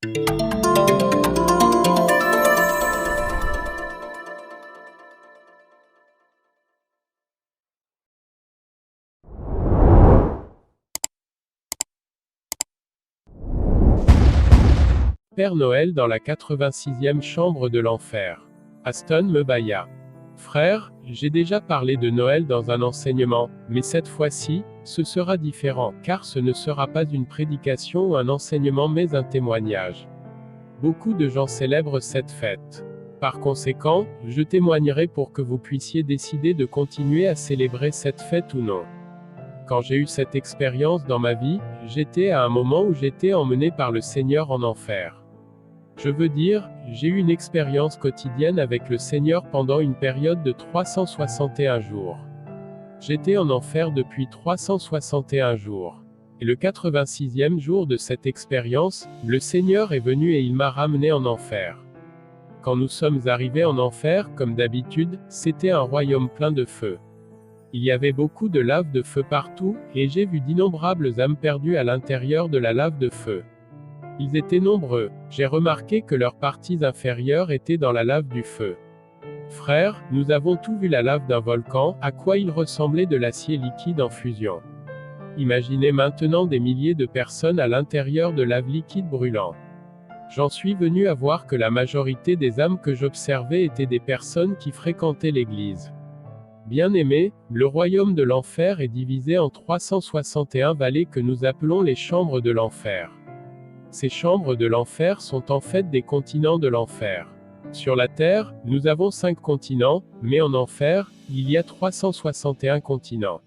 Père Noël dans la 86e chambre de l'enfer. Aston Mebaya. Frère, j'ai déjà parlé de Noël dans un enseignement, mais cette fois-ci, ce sera différent, car ce ne sera pas une prédication ou un enseignement mais un témoignage. Beaucoup de gens célèbrent cette fête. Par conséquent, je témoignerai pour que vous puissiez décider de continuer à célébrer cette fête ou non. Quand j'ai eu cette expérience dans ma vie, j'étais à un moment où j'étais emmené par le Seigneur en enfer. Je veux dire, j'ai eu une expérience quotidienne avec le Seigneur pendant une période de 361 jours. J'étais en enfer depuis 361 jours. Et le 86e jour de cette expérience, le Seigneur est venu et il m'a ramené en enfer. Quand nous sommes arrivés en enfer, comme d'habitude, c'était un royaume plein de feu. Il y avait beaucoup de lave de feu partout, et j'ai vu d'innombrables âmes perdues à l'intérieur de la lave de feu. Ils étaient nombreux. J'ai remarqué que leurs parties inférieures étaient dans la lave du feu. Frères, nous avons tous vu la lave d'un volcan, à quoi il ressemblait de l'acier liquide en fusion. Imaginez maintenant des milliers de personnes à l'intérieur de lave liquide brûlant. J'en suis venu à voir que la majorité des âmes que j'observais étaient des personnes qui fréquentaient l'église. Bien-aimés, le royaume de l'enfer est divisé en 361 vallées que nous appelons les chambres de l'enfer. Ces chambres de l'enfer sont en fait des continents de l'enfer. Sur la Terre, nous avons 5 continents, mais en enfer, il y a 361 continents.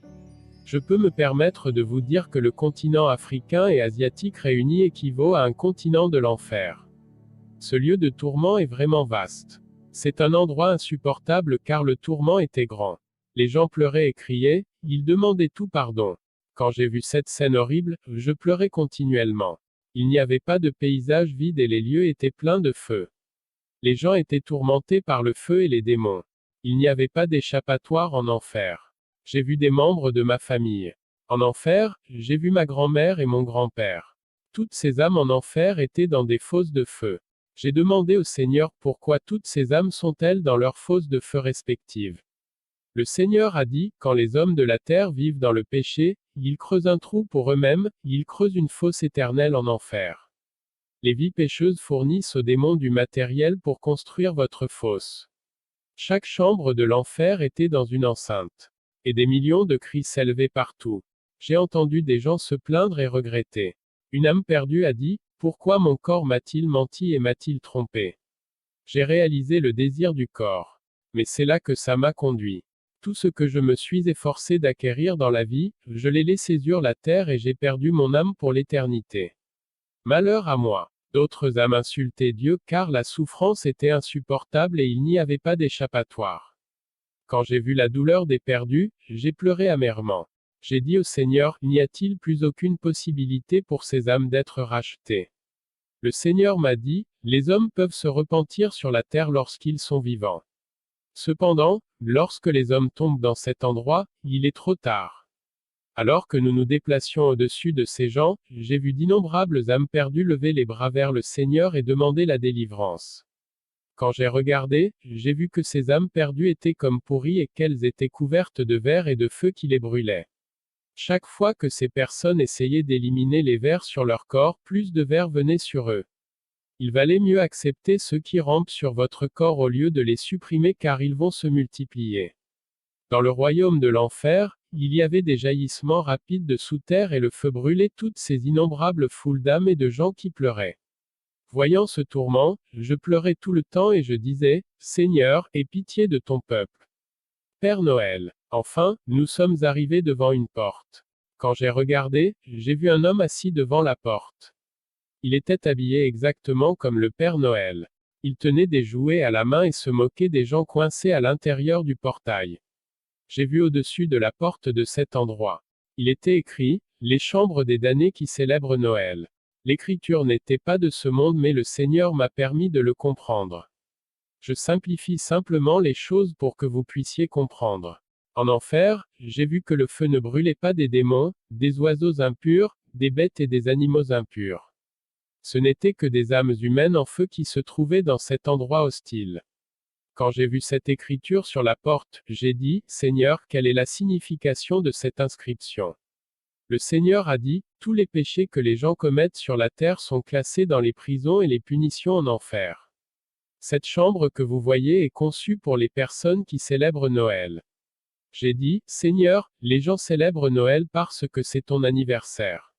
Je peux me permettre de vous dire que le continent africain et asiatique réunis équivaut à un continent de l'enfer. Ce lieu de tourment est vraiment vaste. C'est un endroit insupportable car le tourment était grand. Les gens pleuraient et criaient, ils demandaient tout pardon. Quand j'ai vu cette scène horrible, je pleurais continuellement. Il n'y avait pas de paysage vide et les lieux étaient pleins de feu. Les gens étaient tourmentés par le feu et les démons. Il n'y avait pas d'échappatoire en enfer. J'ai vu des membres de ma famille. En enfer, j'ai vu ma grand-mère et mon grand-père. Toutes ces âmes en enfer étaient dans des fosses de feu. J'ai demandé au Seigneur pourquoi toutes ces âmes sont-elles dans leurs fosses de feu respectives. Le Seigneur a dit, quand les hommes de la terre vivent dans le péché, ils creusent un trou pour eux-mêmes, ils creusent une fosse éternelle en enfer. Les vies pécheuses fournissent aux démons du matériel pour construire votre fosse. Chaque chambre de l'enfer était dans une enceinte. Et des millions de cris s'élevaient partout. J'ai entendu des gens se plaindre et regretter. Une âme perdue a dit, pourquoi mon corps m'a-t-il menti et m'a-t-il trompé? J'ai réalisé le désir du corps. Mais c'est là que ça m'a conduit. Tout ce que je me suis efforcé d'acquérir dans la vie, je l'ai laissé sur la terre et j'ai perdu mon âme pour l'éternité. Malheur à moi. D'autres âmes insultaient Dieu car la souffrance était insupportable et il n'y avait pas d'échappatoire. Quand j'ai vu la douleur des perdus, j'ai pleuré amèrement. J'ai dit au Seigneur, n'y a-t-il plus aucune possibilité pour ces âmes d'être rachetées? Le Seigneur m'a dit, les hommes peuvent se repentir sur la terre lorsqu'ils sont vivants. Cependant, lorsque les hommes tombent dans cet endroit, il est trop tard. Alors que nous nous déplacions au-dessus de ces gens, j'ai vu d'innombrables âmes perdues lever les bras vers le Seigneur et demander la délivrance. Quand j'ai regardé, j'ai vu que ces âmes perdues étaient comme pourries et qu'elles étaient couvertes de vers et de feu qui les brûlaient. Chaque fois que ces personnes essayaient d'éliminer les vers sur leur corps, plus de vers venaient sur eux. Il valait mieux accepter ceux qui rampent sur votre corps au lieu de les supprimer car ils vont se multiplier. Dans le royaume de l'enfer, il y avait des jaillissements rapides de sous terre et le feu brûlait toutes ces innombrables foules d'âmes et de gens qui pleuraient. Voyant ce tourment, je pleurais tout le temps et je disais, Seigneur, aie pitié de ton peuple. Père Noël. Enfin, nous sommes arrivés devant une porte. Quand j'ai regardé, j'ai vu un homme assis devant la porte. Il était habillé exactement comme le Père Noël. Il tenait des jouets à la main et se moquait des gens coincés à l'intérieur du portail. J'ai vu au-dessus de la porte de cet endroit. Il était écrit, les chambres des damnés qui célèbrent Noël. L'écriture n'était pas de ce monde mais le Seigneur m'a permis de le comprendre. Je simplifie simplement les choses pour que vous puissiez comprendre. En enfer, j'ai vu que le feu ne brûlait pas des démons, des oiseaux impurs, des bêtes et des animaux impurs. Ce n'étaient que des âmes humaines en feu qui se trouvaient dans cet endroit hostile. Quand j'ai vu cette écriture sur la porte, j'ai dit, Seigneur, quelle est la signification de cette inscription? Le Seigneur a dit, tous les péchés que les gens commettent sur la terre sont classés dans les prisons et les punitions en enfer. Cette chambre que vous voyez est conçue pour les personnes qui célèbrent Noël. J'ai dit, Seigneur, les gens célèbrent Noël parce que c'est ton anniversaire.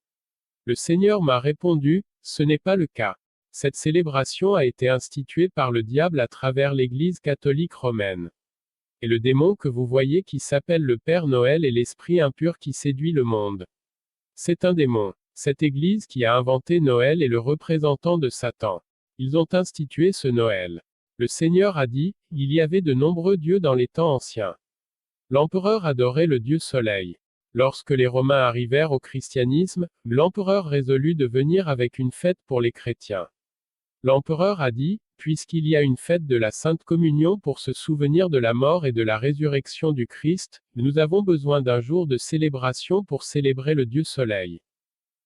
Le Seigneur m'a répondu, ce n'est pas le cas. Cette célébration a été instituée par le diable à travers l'Église catholique romaine. Et le démon que vous voyez qui s'appelle le Père Noël est l'esprit impur qui séduit le monde. C'est un démon. Cette Église qui a inventé Noël est le représentant de Satan. Ils ont institué ce Noël. Le Seigneur a dit, il y avait de nombreux dieux dans les temps anciens. L'empereur adorait le dieu Soleil. Lorsque les Romains arrivèrent au christianisme, l'empereur résolut de venir avec une fête pour les chrétiens. L'empereur a dit, puisqu'il y a une fête de la Sainte Communion pour se souvenir de la mort et de la résurrection du Christ, nous avons besoin d'un jour de célébration pour célébrer le Dieu Soleil.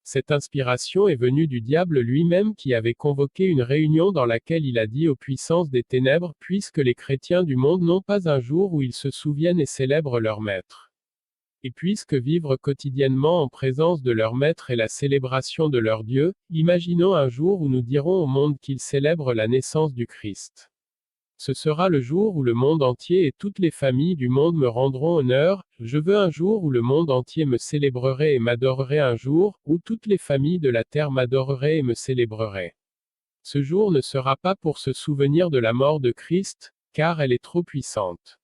Cette inspiration est venue du diable lui-même qui avait convoqué une réunion dans laquelle il a dit aux puissances des ténèbres, puisque les chrétiens du monde n'ont pas un jour où ils se souviennent et célèbrent leur Maître. Et puisque vivre quotidiennement en présence de leur Maître est la célébration de leur Dieu, imaginons un jour où nous dirons au monde qu'ils célèbrent la naissance du Christ. Ce sera le jour où le monde entier et toutes les familles du monde me rendront honneur, je veux un jour où le monde entier me célébrerait et m'adorerait, un jour où toutes les familles de la terre m'adoreraient et me célébreraient. Ce jour ne sera pas pour se souvenir de la mort de Christ, car elle est trop puissante.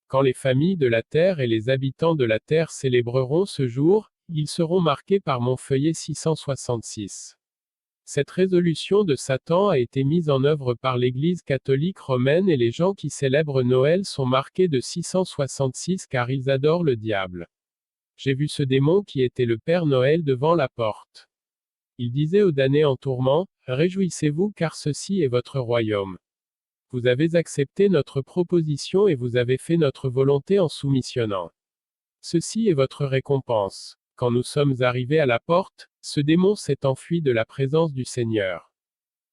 Quand les familles de la terre et les habitants de la terre célébreront ce jour, ils seront marqués par mon feuillet 666. Cette résolution de Satan a été mise en œuvre par l'Église catholique romaine et les gens qui célèbrent Noël sont marqués de 666 car ils adorent le diable. J'ai vu ce démon qui était le Père Noël devant la porte. Il disait aux damnés en tourment, réjouissez-vous car ceci est votre royaume. Vous avez accepté notre proposition et vous avez fait notre volonté en soumissionnant. Ceci est votre récompense. Quand nous sommes arrivés à la porte, ce démon s'est enfui de la présence du Seigneur.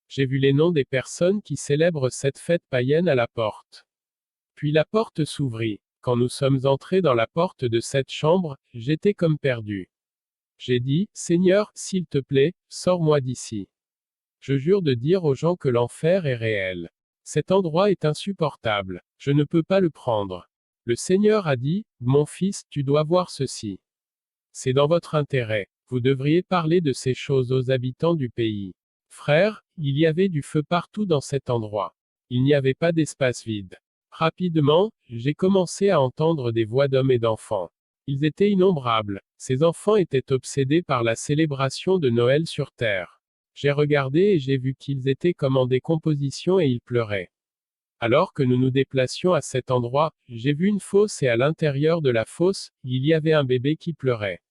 J'ai vu les noms des personnes qui célèbrent cette fête païenne à la porte. Puis la porte s'ouvrit. Quand nous sommes entrés dans la porte de cette chambre, j'étais comme perdu. J'ai dit, Seigneur, s'il te plaît, sors-moi d'ici. Je jure de dire aux gens que l'enfer est réel. Cet endroit est insupportable. Je ne peux pas le prendre. Le Seigneur a dit, mon fils, tu dois voir ceci. C'est dans votre intérêt. Vous devriez parler de ces choses aux habitants du pays. Frères, il y avait du feu partout dans cet endroit. Il n'y avait pas d'espace vide. Rapidement, j'ai commencé à entendre des voix d'hommes et d'enfants. Ils étaient innombrables. Ces enfants étaient obsédés par la célébration de Noël sur terre. J'ai regardé et j'ai vu qu'ils étaient comme en décomposition et ils pleuraient. Alors que nous nous déplacions à cet endroit, j'ai vu une fosse et à l'intérieur de la fosse, il y avait un bébé qui pleurait.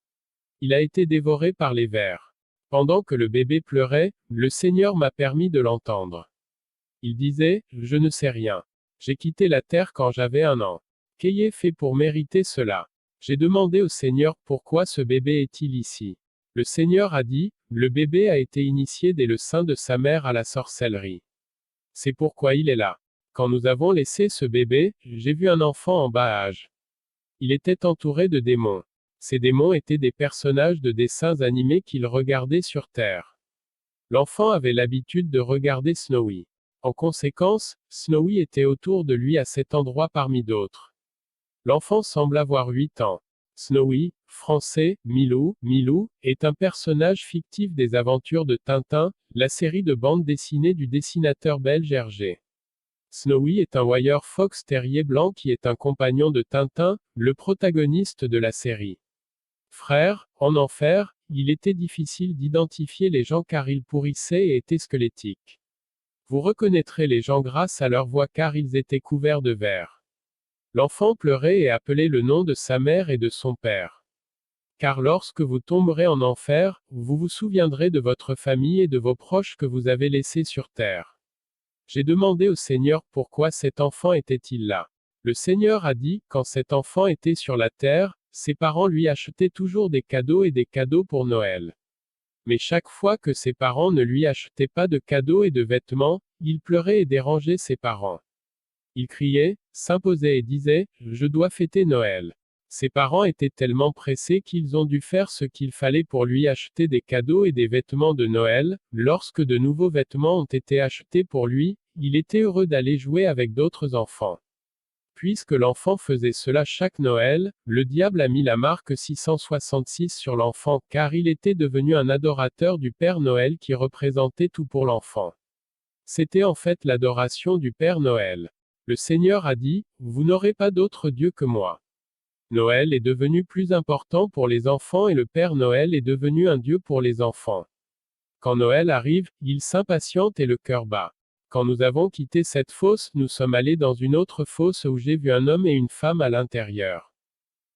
Il a été dévoré par les vers. Pendant que le bébé pleurait, le Seigneur m'a permis de l'entendre. Il disait, je ne sais rien. J'ai quitté la terre quand j'avais 1 an. Qu'ai-je fait pour mériter cela? J'ai demandé au Seigneur pourquoi ce bébé est-il ici. Le Seigneur a dit, le bébé a été initié dès le sein de sa mère à la sorcellerie. C'est pourquoi il est là. Quand nous avons laissé ce bébé, j'ai vu un enfant en bas âge. Il était entouré de démons. Ces démons étaient des personnages de dessins animés qu'il regardait sur Terre. L'enfant avait l'habitude de regarder Snowy. En conséquence, Snowy était autour de lui à cet endroit parmi d'autres. L'enfant semble avoir 8 ans. Snowy, français, Milou, est un personnage fictif des aventures de Tintin, la série de bande dessinée du dessinateur belge Hergé. Snowy est un Wire Fox terrier blanc qui est un compagnon de Tintin, le protagoniste de la série. Frère, en enfer, il était difficile d'identifier les gens car ils pourrissaient et étaient squelettiques. Vous reconnaîtrez les gens grâce à leur voix car ils étaient couverts de verre. L'enfant pleurait et appelait le nom de sa mère et de son père. Car lorsque vous tomberez en enfer, vous vous souviendrez de votre famille et de vos proches que vous avez laissés sur terre. J'ai demandé au Seigneur pourquoi cet enfant était-il là. Le Seigneur a dit, quand cet enfant était sur la terre, ses parents lui achetaient toujours des cadeaux et des cadeaux pour Noël. Mais chaque fois que ses parents ne lui achetaient pas de cadeaux et de vêtements, il pleurait et dérangeait ses parents. Il criait, s'imposait et disait, je dois fêter Noël. Ses parents étaient tellement pressés qu'ils ont dû faire ce qu'il fallait pour lui acheter des cadeaux et des vêtements de Noël. Lorsque de nouveaux vêtements ont été achetés pour lui, il était heureux d'aller jouer avec d'autres enfants. Puisque l'enfant faisait cela chaque Noël, le diable a mis la marque 666 sur l'enfant, car il était devenu un adorateur du Père Noël qui représentait tout pour l'enfant. C'était en fait l'adoration du Père Noël. Le Seigneur a dit, vous n'aurez pas d'autre Dieu que moi. Noël est devenu plus important pour les enfants et le Père Noël est devenu un Dieu pour les enfants. Quand Noël arrive, il s'impatiente et le cœur bat. Quand nous avons quitté cette fosse, nous sommes allés dans une autre fosse où j'ai vu un homme et une femme à l'intérieur.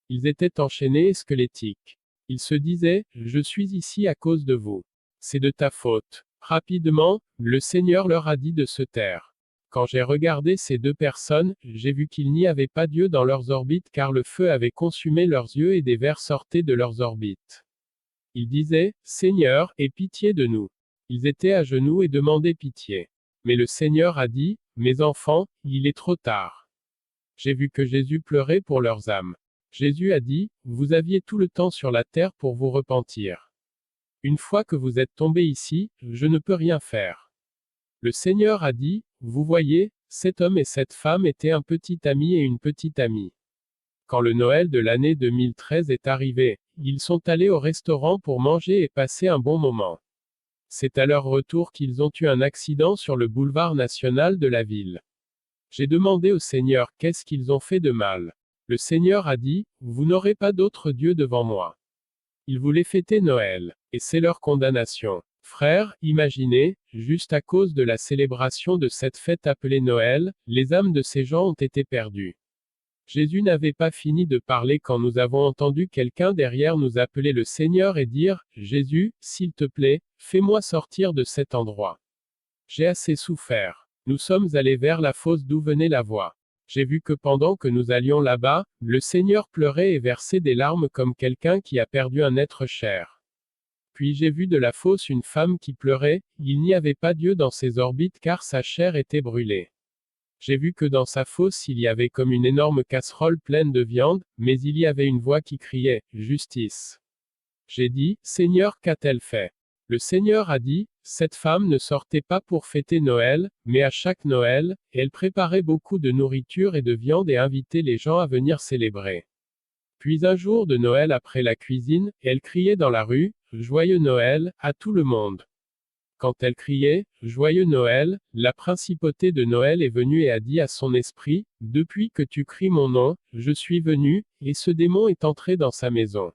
Ils étaient enchaînés et squelettiques. Ils se disaient, je suis ici à cause de vous. C'est de ta faute. Rapidement, le Seigneur leur a dit de se taire. Quand j'ai regardé ces deux personnes, j'ai vu qu'il n'y avait pas Dieu dans leurs orbites car le feu avait consumé leurs yeux et des vers sortaient de leurs orbites. Ils disaient, Seigneur, aie pitié de nous. Ils étaient à genoux et demandaient pitié. Mais le Seigneur a dit, mes enfants, il est trop tard. J'ai vu que Jésus pleurait pour leurs âmes. Jésus a dit, vous aviez tout le temps sur la terre pour vous repentir. Une fois que vous êtes tombés ici, je ne peux rien faire. Le Seigneur a dit, vous voyez, cet homme et cette femme étaient un petit ami et une petite amie. Quand le Noël de l'année 2013 est arrivé, ils sont allés au restaurant pour manger et passer un bon moment. C'est à leur retour qu'ils ont eu un accident sur le boulevard national de la ville. J'ai demandé au Seigneur qu'est-ce qu'ils ont fait de mal. Le Seigneur a dit, vous n'aurez pas d'autre Dieu devant moi. Ils voulaient fêter Noël, et c'est leur condamnation. Frères, imaginez, juste à cause de la célébration de cette fête appelée Noël, les âmes de ces gens ont été perdues. Jésus n'avait pas fini de parler quand nous avons entendu quelqu'un derrière nous appeler le Seigneur et dire, Jésus, s'il te plaît, fais-moi sortir de cet endroit. J'ai assez souffert. Nous sommes allés vers la fosse d'où venait la voix. J'ai vu que pendant que nous allions là-bas, le Seigneur pleurait et versait des larmes comme quelqu'un qui a perdu un être cher. Puis j'ai vu de la fosse une femme qui pleurait, il n'y avait pas Dieu dans ses orbites car sa chair était brûlée. J'ai vu que dans sa fosse il y avait comme une énorme casserole pleine de viande, mais il y avait une voix qui criait, Justice. J'ai dit, Seigneur, qu'a-t-elle fait? Le Seigneur a dit, cette femme ne sortait pas pour fêter Noël, mais à chaque Noël, elle préparait beaucoup de nourriture et de viande et invitait les gens à venir célébrer. Puis un jour de Noël après la cuisine, elle criait dans la rue, Joyeux Noël, à tout le monde. Quand elle criait, Joyeux Noël, la principauté de Noël est venue et a dit à son esprit, Depuis que tu cries mon nom, je suis venu, et ce démon est entré dans sa maison.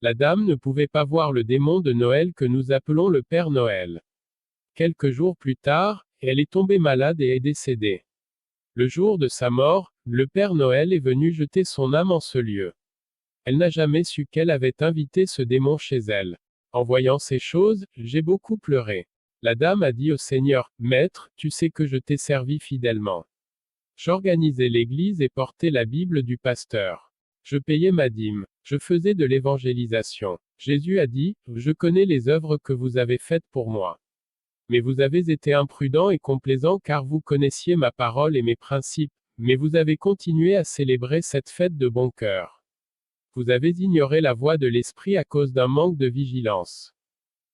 La dame ne pouvait pas voir le démon de Noël que nous appelons le Père Noël. Quelques jours plus tard, elle est tombée malade et est décédée. Le jour de sa mort, le Père Noël est venu jeter son âme en ce lieu. Elle n'a jamais su qu'elle avait invité ce démon chez elle. En voyant ces choses, j'ai beaucoup pleuré. La dame a dit au Seigneur, Maître, tu sais que je t'ai servi fidèlement. J'organisais l'église et portais la Bible du pasteur. Je payais ma dîme. Je faisais de l'évangélisation. Jésus a dit, je connais les œuvres que vous avez faites pour moi. Mais vous avez été imprudent et complaisant car vous connaissiez ma parole et mes principes, mais vous avez continué à célébrer cette fête de bon cœur. Vous avez ignoré la voix de l'Esprit à cause d'un manque de vigilance.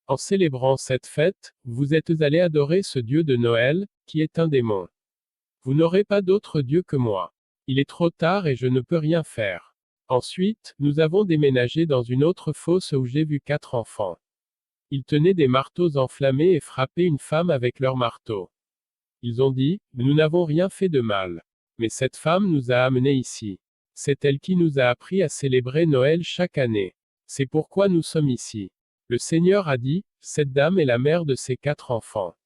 En célébrant cette fête, vous êtes allés adorer ce Dieu de Noël, qui est un démon. Vous n'aurez pas d'autre Dieu que moi. Il est trop tard et je ne peux rien faire. Ensuite, nous avons déménagé dans une autre fosse où j'ai vu 4 enfants. Ils tenaient des marteaux enflammés et frappaient une femme avec leurs marteaux. Ils ont dit, nous n'avons rien fait de mal. Mais cette femme nous a amenés ici. C'est elle qui nous a appris à célébrer Noël chaque année. C'est pourquoi nous sommes ici. Le Seigneur a dit, cette dame est la mère de ces 4 enfants.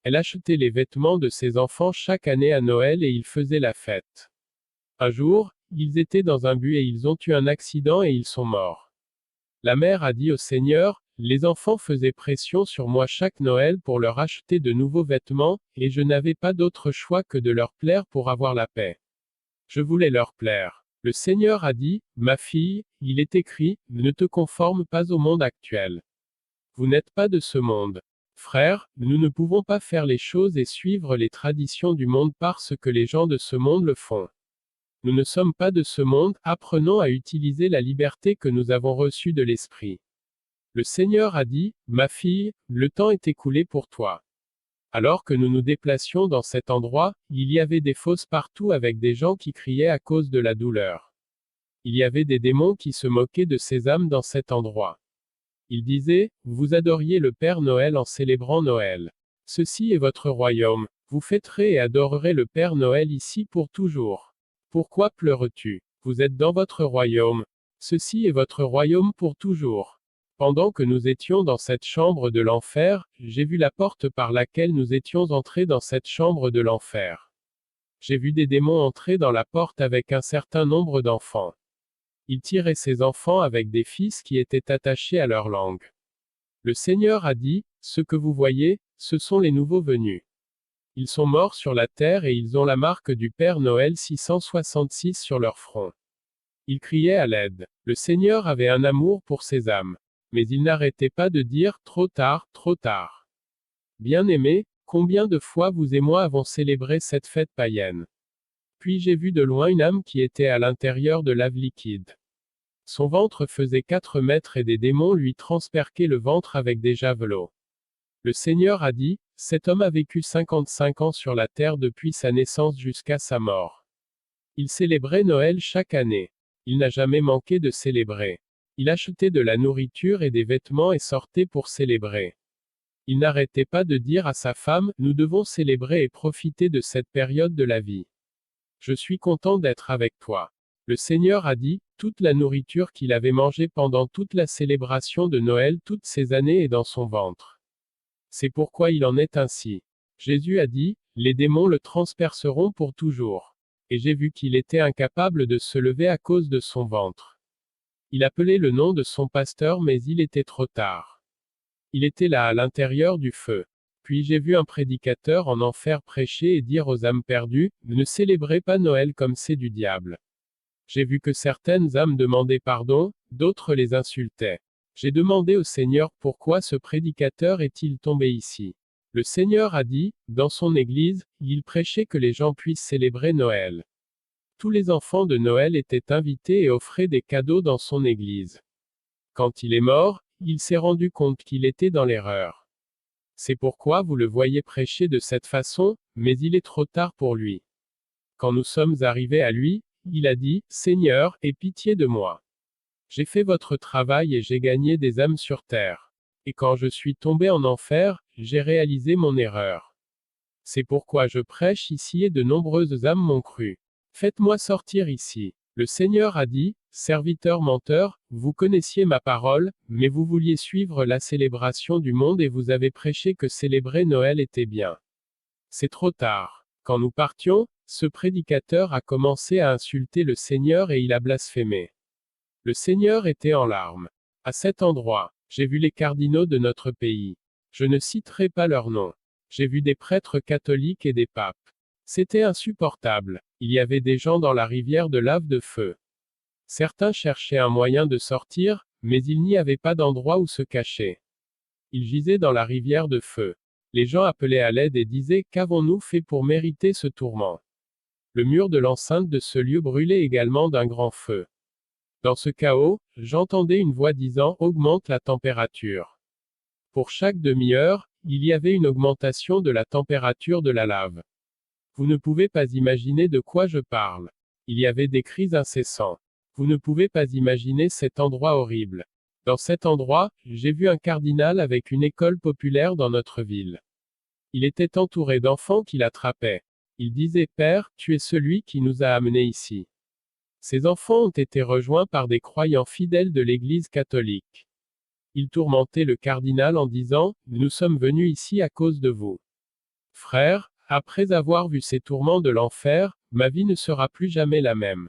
Elle achetait les vêtements de ses enfants chaque année à Noël et ils faisaient la fête. Un jour, ils étaient dans un bus et ils ont eu un accident et ils sont morts. La mère a dit au Seigneur, les enfants faisaient pression sur moi chaque Noël pour leur acheter de nouveaux vêtements, et je n'avais pas d'autre choix que de leur plaire pour avoir la paix. Je voulais leur plaire. Le Seigneur a dit, ma fille, il est écrit, ne te conforme pas au monde actuel. Vous n'êtes pas de ce monde. Frères, nous ne pouvons pas faire les choses et suivre les traditions du monde parce que les gens de ce monde le font. Nous ne sommes pas de ce monde, apprenons à utiliser la liberté que nous avons reçue de l'Esprit. Le Seigneur a dit, ma fille, le temps est écoulé pour toi. Alors que nous nous déplacions dans cet endroit, il y avait des fosses partout avec des gens qui criaient à cause de la douleur. Il y avait des démons qui se moquaient de ces âmes dans cet endroit. Ils disaient, vous adoriez le Père Noël en célébrant Noël. Ceci est votre royaume, vous fêterez et adorerez le Père Noël ici pour toujours. Pourquoi pleures-tu? Vous êtes dans votre royaume. Ceci est votre royaume pour toujours. Pendant que nous étions dans cette chambre de l'enfer, j'ai vu la porte par laquelle nous étions entrés dans cette chambre de l'enfer. J'ai vu des démons entrer dans la porte avec un certain nombre d'enfants. Ils tiraient ces enfants avec des fils qui étaient attachés à leur langue. Le Seigneur a dit, ce que vous voyez, ce sont les nouveaux venus. Ils sont morts sur la terre et ils ont la marque du Père Noël 666 sur leur front. Ils criaient à l'aide. Le Seigneur avait un amour pour ces âmes. Mais il n'arrêtait pas de dire, trop tard, trop tard. Bien-aimés, combien de fois vous et moi avons célébré cette fête païenne? Puis j'ai vu de loin une âme qui était à l'intérieur de lave liquide. Son ventre faisait 4 mètres et des démons lui transperquaient le ventre avec des javelots. Le Seigneur a dit, cet homme a vécu 55 ans sur la terre depuis sa naissance jusqu'à sa mort. Il célébrait Noël chaque année. Il n'a jamais manqué de célébrer. Il achetait de la nourriture et des vêtements et sortait pour célébrer. Il n'arrêtait pas de dire à sa femme, nous devons célébrer et profiter de cette période de la vie. Je suis content d'être avec toi. Le Seigneur a dit, toute la nourriture qu'il avait mangée pendant toute la célébration de Noël toutes ces années est dans son ventre. C'est pourquoi il en est ainsi. Jésus a dit, les démons le transperceront pour toujours. Et j'ai vu qu'il était incapable de se lever à cause de son ventre. Il appelait le nom de son pasteur mais il était trop tard. Il était là à l'intérieur du feu. Puis j'ai vu un prédicateur en enfer prêcher et dire aux âmes perdues, ne célébrez pas Noël comme c'est du diable. J'ai vu que certaines âmes demandaient pardon, d'autres les insultaient. J'ai demandé au Seigneur pourquoi ce prédicateur est-il tombé ici. Le Seigneur a dit, dans son église, il prêchait que les gens puissent célébrer Noël. Tous les enfants de Noël étaient invités et offraient des cadeaux dans son église. Quand il est mort, il s'est rendu compte qu'il était dans l'erreur. C'est pourquoi vous le voyez prêcher de cette façon, mais il est trop tard pour lui. Quand nous sommes arrivés à lui, il a dit, Seigneur, aie pitié de moi. J'ai fait votre travail et j'ai gagné des âmes sur terre. Et quand je suis tombé en enfer, j'ai réalisé mon erreur. C'est pourquoi je prêche ici et de nombreuses âmes m'ont cru. Faites-moi sortir ici. Le Seigneur a dit, serviteur menteur, vous connaissiez ma parole, mais vous vouliez suivre la célébration du monde et vous avez prêché que célébrer Noël était bien. C'est trop tard. Quand nous partions, ce prédicateur a commencé à insulter le Seigneur et il a blasphémé. Le Seigneur était en larmes. À cet endroit, j'ai vu les cardinaux de notre pays. Je ne citerai pas leurs noms. J'ai vu des prêtres catholiques et des papes. C'était insupportable. Il y avait des gens dans la rivière de lave de feu. Certains cherchaient un moyen de sortir, mais il n'y avait pas d'endroit où se cacher. Ils gisaient dans la rivière de feu. Les gens appelaient à l'aide et disaient, qu'avons-nous fait pour mériter ce tourment? Le mur de l'enceinte de ce lieu brûlait également d'un grand feu. Dans ce chaos, j'entendais une voix disant, augmente la température. Pour chaque demi-heure, il y avait une augmentation de la température de la lave. Vous ne pouvez pas imaginer de quoi je parle. Il y avait des cris incessants. Vous ne pouvez pas imaginer cet endroit horrible. Dans cet endroit, j'ai vu un cardinal avec une école populaire dans notre ville. Il était entouré d'enfants qui l'attrapaient. Il disait, Père, tu es celui qui nous a amenés ici. Ces enfants ont été rejoints par des croyants fidèles de l'Église catholique. Ils tourmentaient le cardinal en disant, nous sommes venus ici à cause de vous. Frère, après avoir vu ces tourments de l'enfer, ma vie ne sera plus jamais la même.